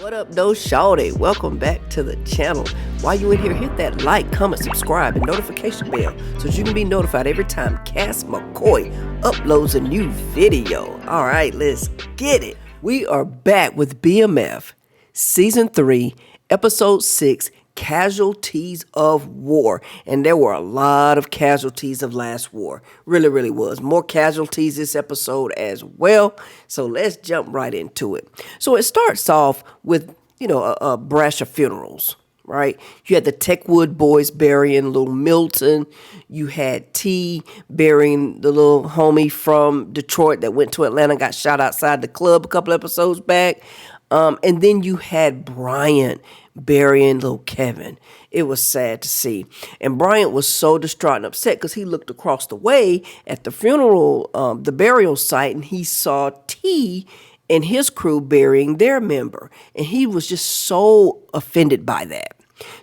What up, though, shawty? Welcome back to the channel. While you in here, hit that like, comment, subscribe, and notification bell so that you can be notified every time Cass McCoy uploads a new video. All right, let's get it. We are back with BMF, Season 3, Episode 6, Casualties of War. And there were a lot of casualties of last war. Really was. More casualties this episode as well. So let's jump right into it. So it starts off with, a brash of funerals, right? You had the Techwood boys burying little Milton. You had T burying the little homie from Detroit that went to Atlanta, got shot outside the club a couple episodes back. And then you had Bryant burying little Kevin. It was sad to see. And Bryant was so distraught and upset because he looked across the way at the funeral, the burial site, and he saw T and his crew burying their member. And he was just so offended by that,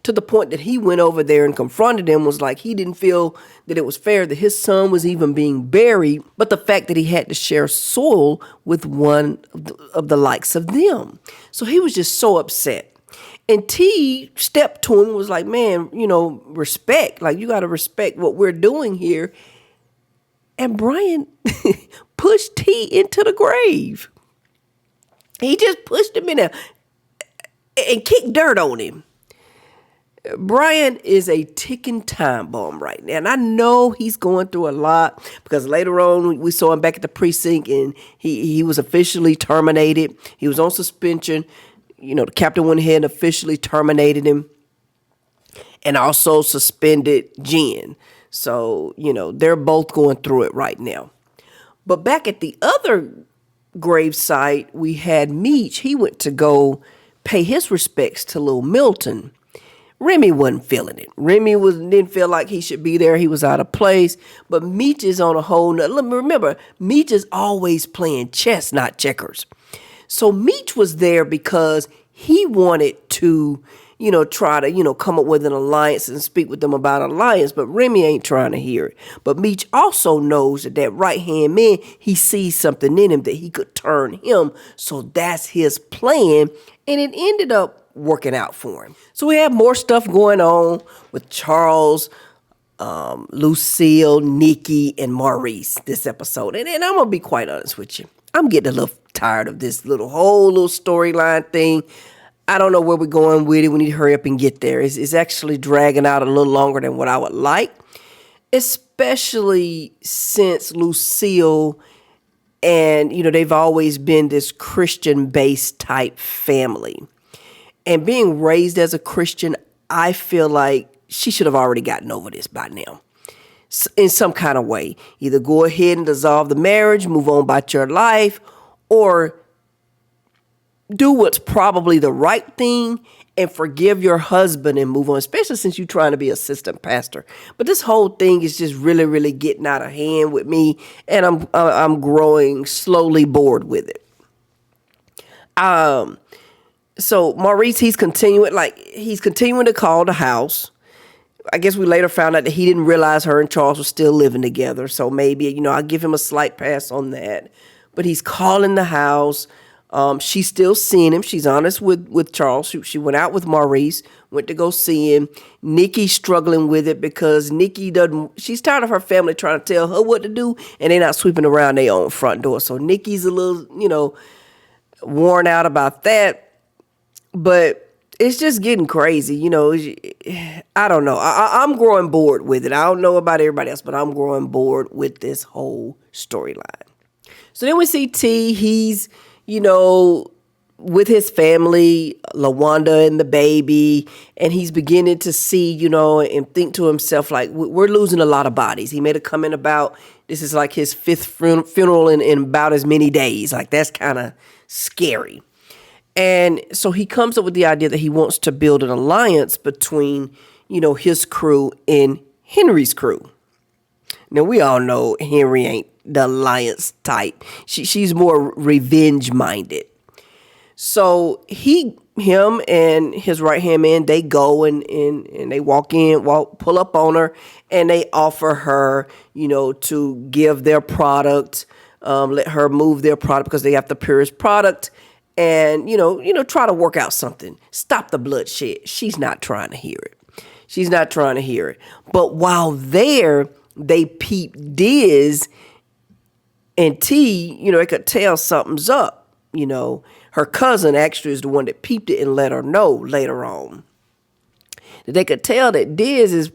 to the point that he went over there and confronted him, was like he didn't feel that it was fair that his son was even being buried, but the fact that he had to share soil with one of the likes of them. So he was just so upset. And T stepped to him and was like, man, respect. Like, you got to respect what we're doing here. And Brian pushed T into the grave. He just pushed him in there and kicked dirt on him. Brian is a ticking time bomb right now. And I know he's going through a lot because later on we saw him back at the precinct and he was officially terminated. He was on suspension. The captain went ahead and officially terminated him and also suspended Jen. So, they're both going through it right now. But back at the other gravesite, we had Meech. He went to go pay his respects to little Milton. Remy wasn't feeling it. Remy didn't feel like he should be there. He was out of place. But Meech is on a whole nother. Remember, Meech is always playing chess, not checkers. So Meech was there because he wanted to, try to, come up with an alliance and speak with them about an alliance. But Remy ain't trying to hear it. But Meech also knows that right-hand man, he sees something in him that he could turn him. So that's his plan. And it ended up working out for him. So we have more stuff going on with Charles, Lucille, Nikki, and Maurice this episode. And I'm going to be quite honest with you. I'm getting a little tired of this whole little storyline thing. I don't know where we're going with it. We need to hurry up and get there. It's actually dragging out a little longer than what I would like, especially since Lucille and, they've always been this Christian-based type family. And being raised as a Christian, I feel like she should have already gotten over this by now. In some kind of way. Either go ahead and dissolve the marriage, move on about your life, or do what's probably the right thing and forgive your husband and move on, especially since you're trying to be assistant pastor. But this whole thing is just really getting out of hand with me, and I'm growing slowly bored with it. So Maurice, he's continuing to call the house. I guess we later found out that he didn't realize her and Charles were still living together. So maybe, I'll give him a slight pass on that. But he's calling the house. She's still seeing him. She's honest with Charles. She went out with Maurice, went to go see him. Nikki's struggling with it because she's tired of her family trying to tell her what to do, and they're not sweeping around their own front door. So Nikki's a little, worn out about that. But it's just getting crazy, I don't know. I'm growing bored with it. I don't know about everybody else, but I'm growing bored with this whole storyline. So then we see T. He's, with his family, LaWanda and the baby, and he's beginning to see, and think to himself, like, we're losing a lot of bodies. He made a comment about this is like his fifth funeral in about as many days. Like, that's kind of scary. And so he comes up with the idea that he wants to build an alliance between, his crew and Henry's crew. Now, we all know Henry ain't the alliance type. She's more revenge-minded. So him and his right-hand man, they go and they pull up on her, and they offer her, to give their product, let her move their product because they have the purest product and, try to work out something. Stop the bloodshed. She's not trying to hear it. She's not trying to hear it. But while there, they peep Diz and T, they could tell something's up. Her cousin actually is the one that peeped it and let her know later on. They could tell that Diz is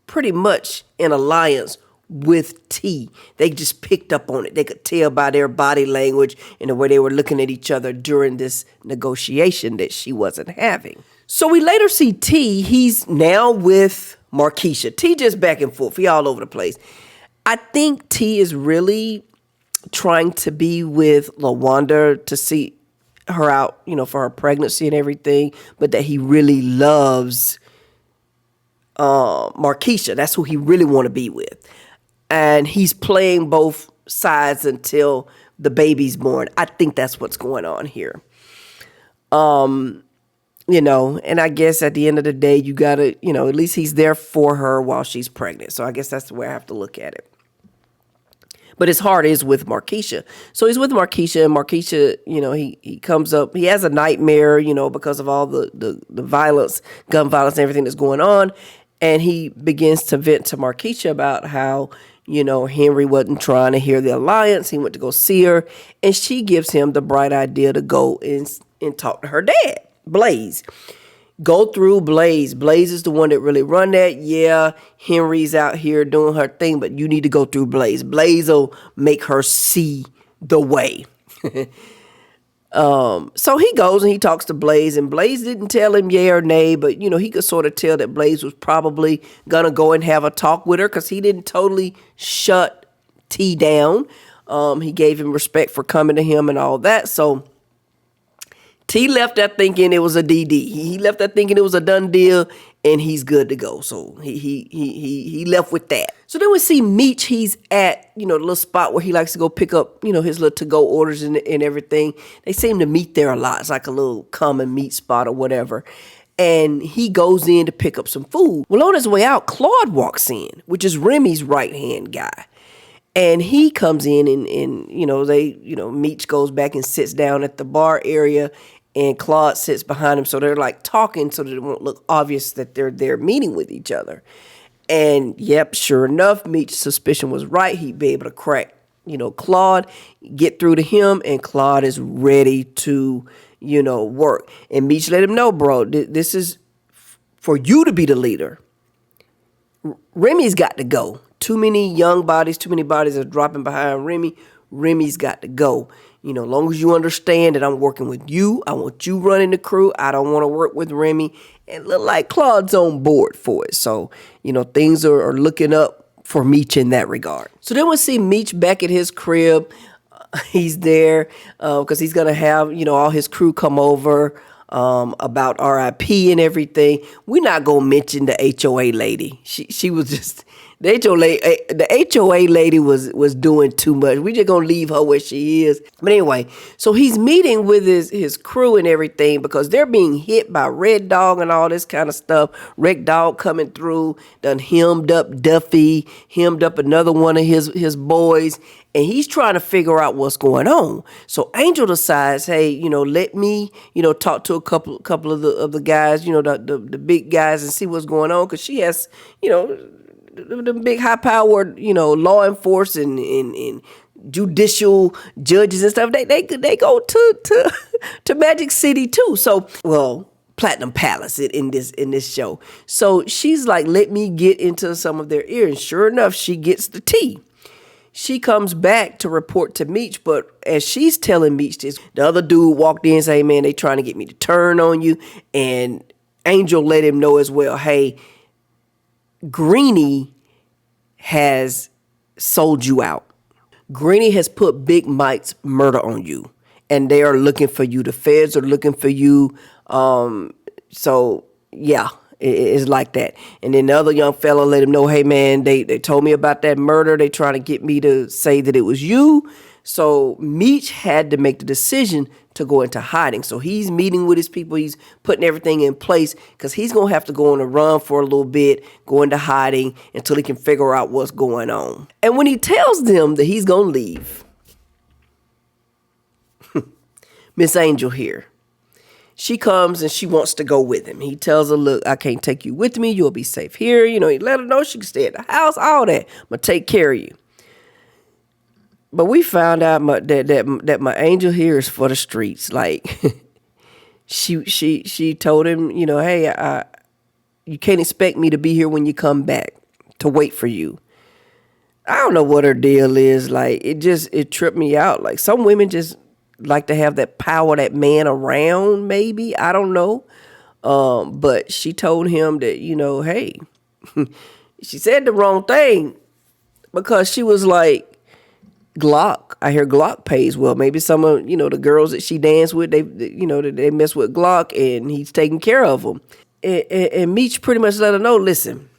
pretty much in alliance with T. They just picked up on it. They could tell by their body language and the way they were looking at each other during this negotiation that she wasn't having. So we later see T. He's now with Markeisha. T just back and forth. He all over the place. I think T is really trying to be with LaWanda to see her out, for her pregnancy and everything, but that he really loves Markeisha. That's who he really want to be with. And he's playing both sides until the baby's born. I think that's what's going on here. And I guess at the end of the day, you got to, at least he's there for her while she's pregnant. So I guess that's the way I have to look at it. But his heart is with Markeisha. So he's with Markeisha, and Markeisha, he comes up, he has a nightmare, because of all the violence, gun violence, and everything that's going on. And he begins to vent to Markeisha about how, Henry wasn't trying to hear the alliance. He went to go see her, and she gives him the bright idea to go and talk to her dad, Blaze. Go through Blaze. Blaze is the one that really run that. Yeah, Henry's out here doing her thing, but you need to go through Blaze. Blaze will make her see the way. So he goes and he talks to Blaze, and Blaze didn't tell him yay or nay, but, he could sort of tell that Blaze was probably going to go and have a talk with her because he didn't totally shut T down. He gave him respect for coming to him and all that. So T left that thinking it was a DD. He left that thinking it was a done deal, and he's good to go. So he left with that. So then we see Meech. He's at, the little spot where he likes to go pick up, his little to-go orders and everything. They seem to meet there a lot. It's like a little common meet spot or whatever. And he goes in to pick up some food. Well, on his way out, Claude walks in, which is Remy's right-hand guy. And he comes in and Meech goes back and sits down at the bar area, and Claude sits behind him. So they're like talking so that it won't look obvious that they're there meeting with each other. And yep, sure enough, Meech's suspicion was right. He'd be able to crack, Claude, get through to him, and Claude is ready to, work. And Meech let him know, bro, this is for you to be the leader. Remy's got to go. Too many young bodies, too many bodies are dropping behind Remy. Remy's got to go. Long as you understand that I'm working with you, I want you running the crew. I don't want to work with Remy. And look like Claude's on board for it. So, things are looking up for Meech in that regard. So then we'll see Meech back at his crib. He's there because he's going to have, all his crew come over about RIP and everything. We're not going to mention the HOA lady. She was just... The HOA lady was doing too much. We just gonna leave her where she is. But anyway, so he's meeting with his crew and everything because they're being hit by Red Dog and all this kind of stuff. Red Dog coming through, done hemmed up Duffy, hemmed up another one of his boys, and he's trying to figure out what's going on. So Angel decides, hey, let me, talk to a couple of the guys, the big guys, and see what's going on, because she has, the big high-powered, law enforcement and judicial judges and stuff. They go to Magic City too. So, Platinum Palace in this show. So she's like, let me get into some of their ears. And sure enough, she gets the tea. She comes back to report to Meech, but as she's telling Meech this, the other dude walked in and said, hey man, they trying to get me to turn on you. And Angel let him know as well, hey, Greenie has sold you out. Greenie has put Big Mike's murder on you, and they are looking for you. The feds are looking for you. So yeah, it's like that. And then the other young fella let him know, hey man, they told me about that murder. They trying to get me to say that it was you. So Meech had to make the decision to go into hiding. So he's meeting with his people. He's putting everything in place because he's going to have to go on a run for a little bit, go into hiding until he can figure out what's going on. And when he tells them that he's going to leave, Miss Angel here. She comes and she wants to go with him. He tells her, look, I can't take you with me. You'll be safe here. You know, he let her know she can stay at the house, all that. I'm going to take care of you. But we found out that my angel here is for the streets. Like, she told him, you know, hey, you can't expect me to be here when you come back to wait for you. I don't know what her deal is. Like, it tripped me out. Like, some women just like to have that power, that man around, maybe. I don't know. But she told him that, you know, hey, she said the wrong thing because she was like, Glock. I hear Glock pays well. Maybe some of, you know, the girls that she danced with, they mess with Glock and he's taking care of them. And Meech pretty much let her know, listen,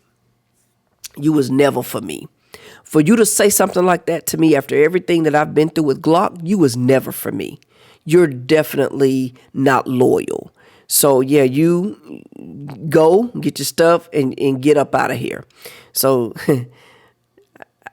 you was never for me. For you to say something like that to me after everything that I've been through with Glock, you was never for me. You're definitely not loyal. So, yeah, you go, get your stuff, and get up out of here. So,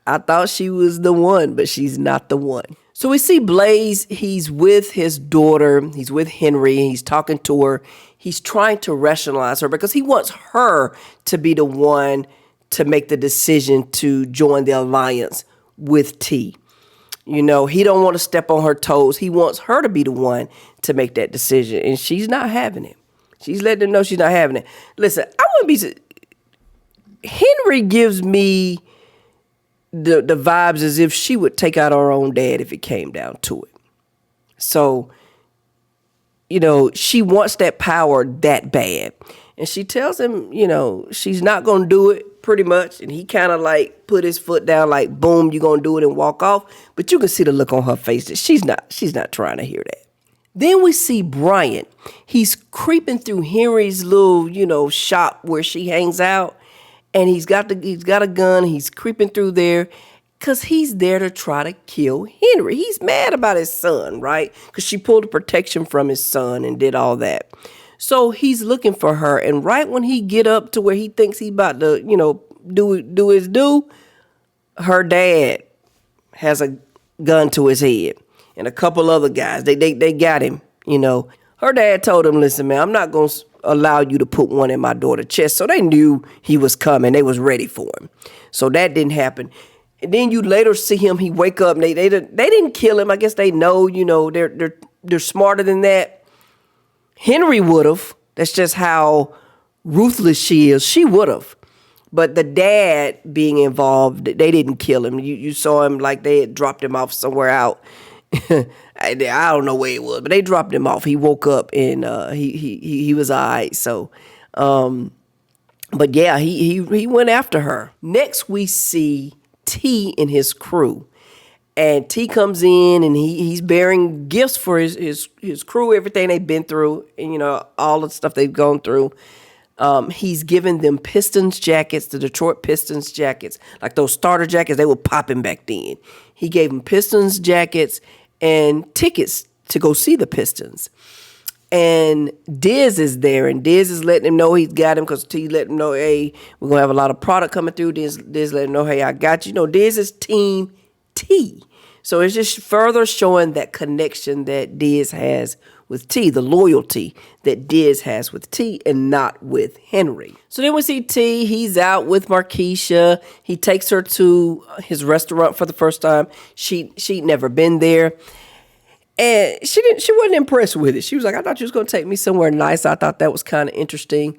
I thought she was the one, but she's not the one. So we see Blaze, he's with his daughter, he's with Henry, he's talking to her. He's trying to rationalize her because he wants her to be the one to make the decision to join the alliance with T. You know, he don't want to step on her toes. He wants her to be the one to make that decision, and she's not having it. She's letting him know she's not having it. Listen, I wouldn't be... Henry gives me the vibes as if she would take out her own dad if it came down to it. So, you know, she wants that power that bad. And she tells him, you know, she's not going to do it pretty much. And he kind of like put his foot down like, boom, you're going to do it and walk off. But you can see the look on her face that she's not trying to hear that. Then we see Bryant. He's creeping through Henry's little, you know, shop where she hangs out. And he's got a gun. He's creeping through there because he's there to try to kill Henry. He's mad about his son, right? Because she pulled the protection from his son and did all that. So he's looking for her. And right when he get up to where he thinks he's about to, you know, do his due, her dad has a gun to his head. And a couple other guys, they got him, you know. Her dad told him, listen, man, I'm not going to allow you to put one in my daughter's chest. So they knew he was coming. They was ready for him. So that didn't happen. And then you later see him, he wake up, and they didn't kill him. I guess they know, you know, they're smarter than that. Henry would have. That's just how ruthless she is. She would have. But the dad being involved, they didn't kill him. You saw him like they had dropped him off somewhere out. I don't know where it was, but they dropped him off. He woke up and he was all right. So, but yeah, he went after her. Next, we see T and his crew. And T comes in and he's bearing gifts for his crew, everything they've been through, and you know, all the stuff they've gone through. He's giving them Pistons jackets, the Detroit Pistons jackets, like those starter jackets, they were popping back then. He gave them Pistons jackets and tickets to go see the Pistons. And Diz is there, and Diz is letting him know he's got him because T let him know, hey, we're going to have a lot of product coming through. Diz let him know, hey, I got you. You know, Diz is Team T. So it's just further showing that connection that Diz has with T, the loyalty that Diz has with T and not with Henry. So then we see T, he's out with Markeisha. He takes her to his restaurant for the first time. She'd never been there. And she wasn't impressed with it. She was like, I thought you was going to take me somewhere nice. I thought that was kind of interesting.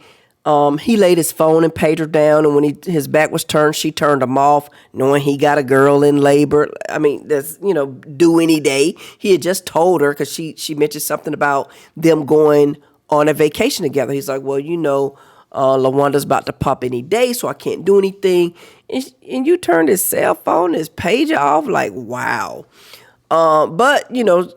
He laid his phone and pager down, and when his back was turned, she turned him off, knowing he got a girl in labor. I mean, that's, you know, due any day. He had just told her because she mentioned something about them going on a vacation together. He's like, well, you know, LaWanda's about to pop any day, so I can't do anything. And you turned his cell phone, his pager off, like, wow. But, you know,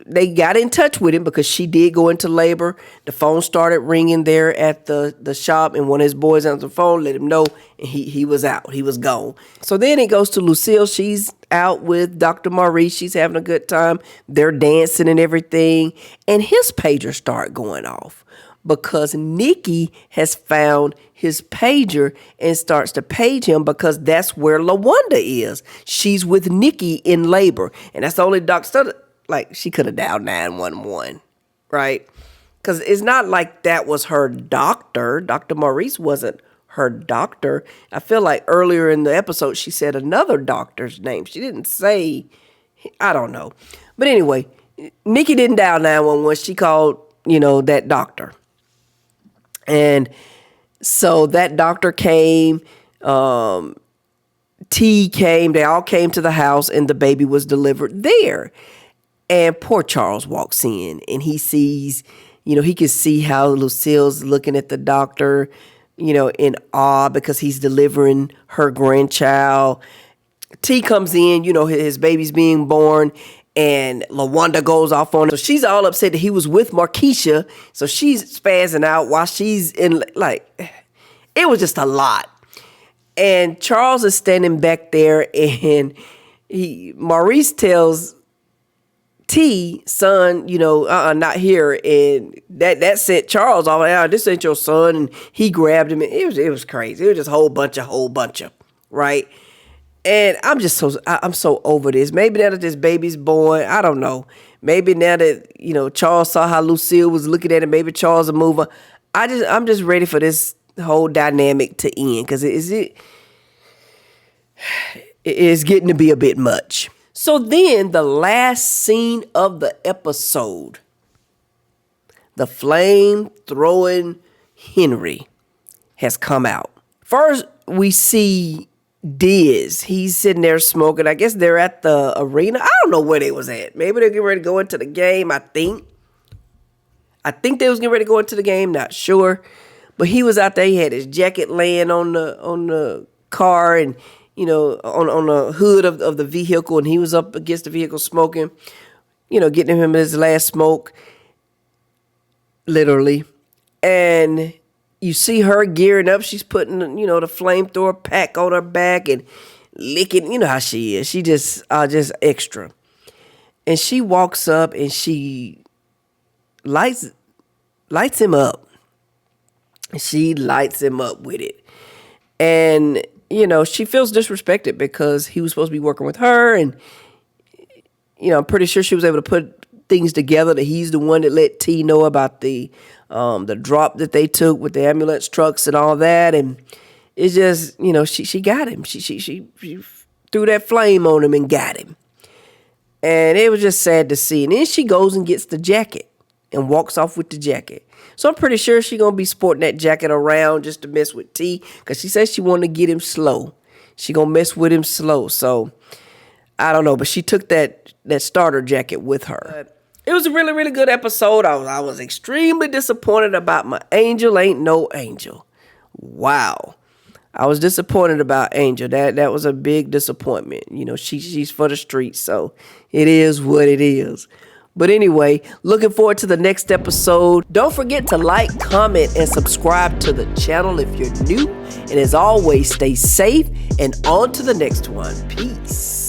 they got in touch with him because she did go into labor. The phone started ringing there at the shop, and one of his boys answered the phone, let him know, and he was out. He was gone. So then it goes to Lucille. She's out with Dr. Maurice. She's having a good time. They're dancing and everything. And his pager started going off because Nikki has found his pager and starts to page him because that's where LaWanda is. She's with Nikki in labor. And that's the only like she could have dialed 911, right? Because it's not like that was her doctor. Dr. Maurice wasn't her doctor. I feel like earlier in the episode she said another doctor's name. She didn't say, I don't know. But anyway, Nikki didn't dial 911. She called, that doctor. And so that doctor came, T came, they all came to the house, and the baby was delivered there. And poor Charles walks in, and he sees, he can see how Lucille's looking at the doctor, in awe because he's delivering her grandchild. T comes in, his baby's being born, and LaWanda goes off on her. So she's all upset that he was with Markeisha, so she's spazzing out while she's in, it was just a lot. And Charles is standing back there, and Maurice tells T, son, not here. And that set Charles off. This ain't your son. And he grabbed him. It was crazy. It was just a whole bunch of, right? And I'm so over this. Maybe now that this baby's born, I don't know. Maybe now that, Charles saw how Lucille was looking at him, maybe Charles will move on. I'm just ready for this whole dynamic to end, because it's getting to be a bit much. So then the last scene of the episode, the flame throwing Henry has come out. First we see Diz. He's sitting there smoking. I guess they're at the arena. I don't know where they was at. Maybe they're getting ready to go into the game. I think they was getting ready to go into the game. Not sure. But he was out there. He had his jacket laying on the car, and on the hood of the vehicle, and he was up against the vehicle smoking, getting him his last smoke, literally. And you see her gearing up. She's putting, the flamethrower pack on her back and licking. You know how she is. She just extra. And she walks up and she lights him up. She lights him up with it. And, she feels disrespected because he was supposed to be working with her. And, I'm pretty sure she was able to put things together that he's the one that let T know about the drop that they took with the ambulance trucks and all that. And it's just, she got him. She threw that flame on him and got him. And it was just sad to see. And then she goes and gets the jacket and walks off with the jacket. So I'm pretty sure she's going to be sporting that jacket around just to mess with T, because she says she wanted to get him slow. She going to mess with him slow. So I don't know, but she took that starter jacket with her. But it was a really, really good episode. I was extremely disappointed about my Angel ain't no angel. Wow. I was disappointed about Angel. That was a big disappointment. She's for the streets, so it is what it is. But anyway, looking forward to the next episode. Don't forget to like, comment, and subscribe to the channel if you're new. And as always, stay safe and on to the next one. Peace.